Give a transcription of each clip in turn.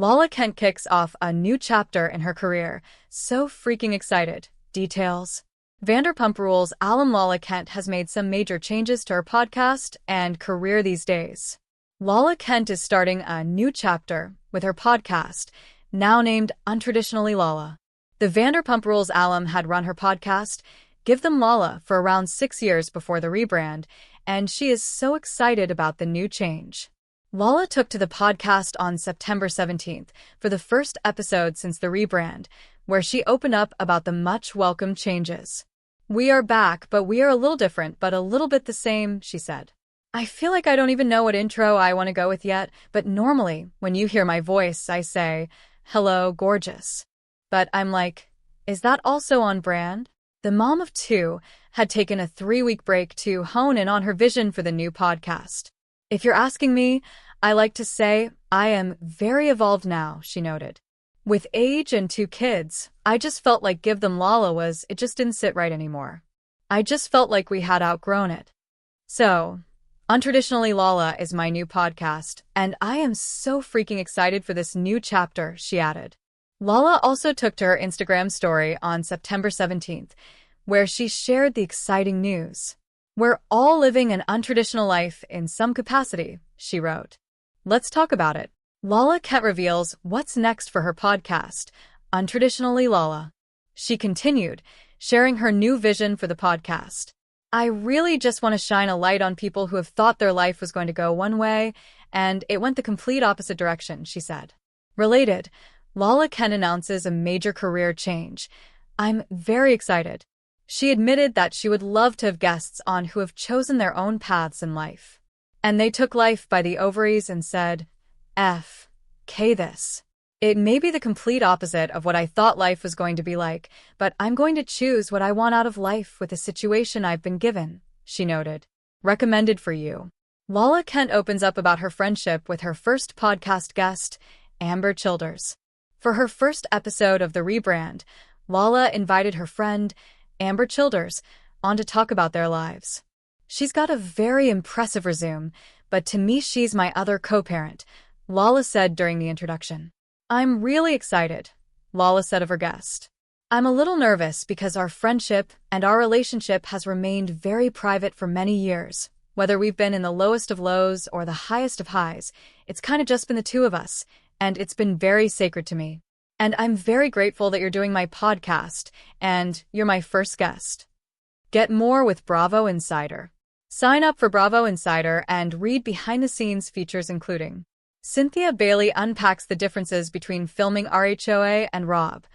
Lala Kent kicks off a new chapter in her career. So freaking excited. Details. Vanderpump Rules alum Lala Kent has made some major changes to her podcast and career these days. Lala Kent is starting a new chapter with her podcast, now named Untraditionally Lala. The Vanderpump Rules alum had run her podcast, Give Them Lala, for around 6 years before the rebrand, and she is so excited about the new change. Lala took to the podcast on September 17th for the first episode since the rebrand, where she opened up about the much-welcomed changes. "We are back, but we are a little different, but a little bit the same," she said. "I feel like I don't even know what intro I want to go with yet, but normally, when you hear my voice, I say, 'Hello, gorgeous.' But I'm like, is that also on brand?" The mom of two had taken a 3-week break to hone in on her vision for the new podcast. "If you're asking me, I like to say I am very evolved now," she noted. "With age and 2 kids, I just felt like Give Them Lala it just didn't sit right anymore. I just felt like we had outgrown it. So, Untraditionally Lala is my new podcast, and I am so freaking excited for this new chapter," she added. Lala also took to her Instagram story on September 17th, where she shared the exciting news. "We're all living an untraditional life in some capacity," she wrote. "Let's talk about it." Lala Kent reveals what's next for her podcast, Untraditionally Lala. She continued, sharing her new vision for the podcast. "I really just want to shine a light on people who have thought their life was going to go one way, and it went the complete opposite direction," she said. Related, Lala Kent announces a major career change. "I'm very excited." She admitted that she would love to have guests on who have chosen their own paths in life. "And they took life by the ovaries and said, this. It may be the complete opposite of what I thought life was going to be like, but I'm going to choose what I want out of life with the situation I've been given," she noted. Recommended for you. Lala Kent opens up about her friendship with her first podcast guest, Amber Childers. For her first episode of the rebrand, Lala invited her friend, Amber Childers, on to talk about their lives. "She's got a very impressive resume, but to me she's my other co-parent," Lala said during the introduction. "I'm really excited," Lala said of her guest. "I'm a little nervous because our friendship and our relationship has remained very private for many years. Whether we've been in the lowest of lows or the highest of highs, it's kind of just been the two of us, and it's been very sacred to me. And I'm very grateful that you're doing my podcast, and you're my first guest." Get more with Bravo Insider. Sign up for Bravo Insider and read behind-the-scenes features including Cynthia Bailey unpacks the differences between filming RHOA and Rob,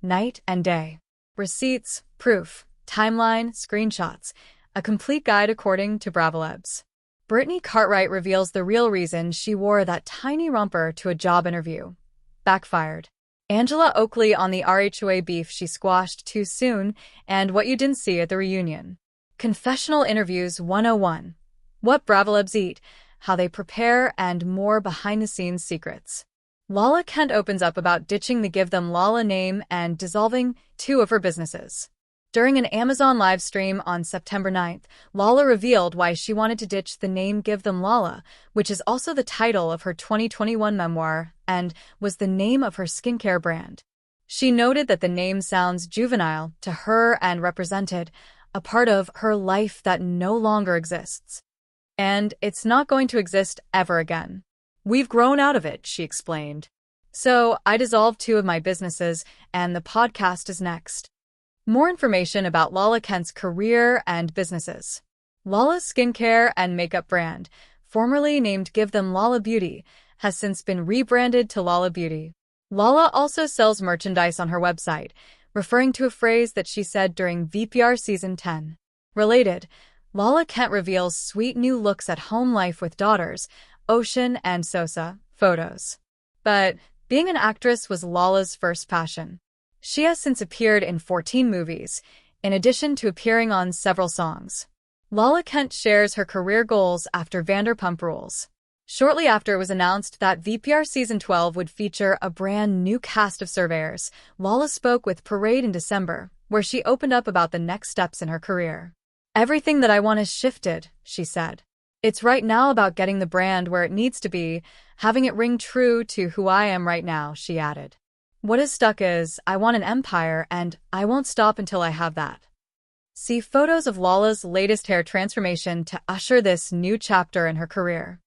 night and day. Receipts, proof, timeline, screenshots, a complete guide according to Bravolebs. Brittany Cartwright reveals the real reason she wore that tiny romper to a job interview. Backfired. Angela Oakley on the RHOA beef she squashed too soon and what you didn't see at the reunion. Confessional Interviews 101. What Bravolebs eat, how they prepare, and more behind-the-scenes secrets. Lala Kent opens up about ditching the Give Them Lala name and dissolving 2 of her businesses. During an Amazon live stream on September 9th, Lala revealed why she wanted to ditch the name Give Them Lala, which is also the title of her 2021 memoir and was the name of her skincare brand. She noted that the name sounds juvenile to her and represented a part of her life that no longer exists. And it's not going to exist ever again. "We've grown out of it," she explained. "So I dissolved 2 of my businesses, and the podcast is next." More information about Lala Kent's career and businesses. Lala's skincare and makeup brand, formerly named Give Them Lala Beauty, has since been rebranded to Lala Beauty. Lala also sells merchandise on her website, referring to a phrase that she said during VPR Season 10. Related, Lala Kent reveals sweet new looks at home life with daughters, Ocean and Sosa, photos. But being an actress was Lala's first passion. She has since appeared in 14 movies, in addition to appearing on several songs. Lala Kent shares her career goals after Vanderpump Rules. Shortly after it was announced that VPR Season 12 would feature a brand new cast of surveyors, Lala spoke with Parade in December, where she opened up about the next steps in her career. "Everything that I want has shifted," she said. It's right now about getting the brand where it needs to be, having it ring true to who I am right now, she added. What is stuck is, I want an empire, and I won't stop until I have that. See photos of Lala's latest hair transformation to usher this new chapter in her career.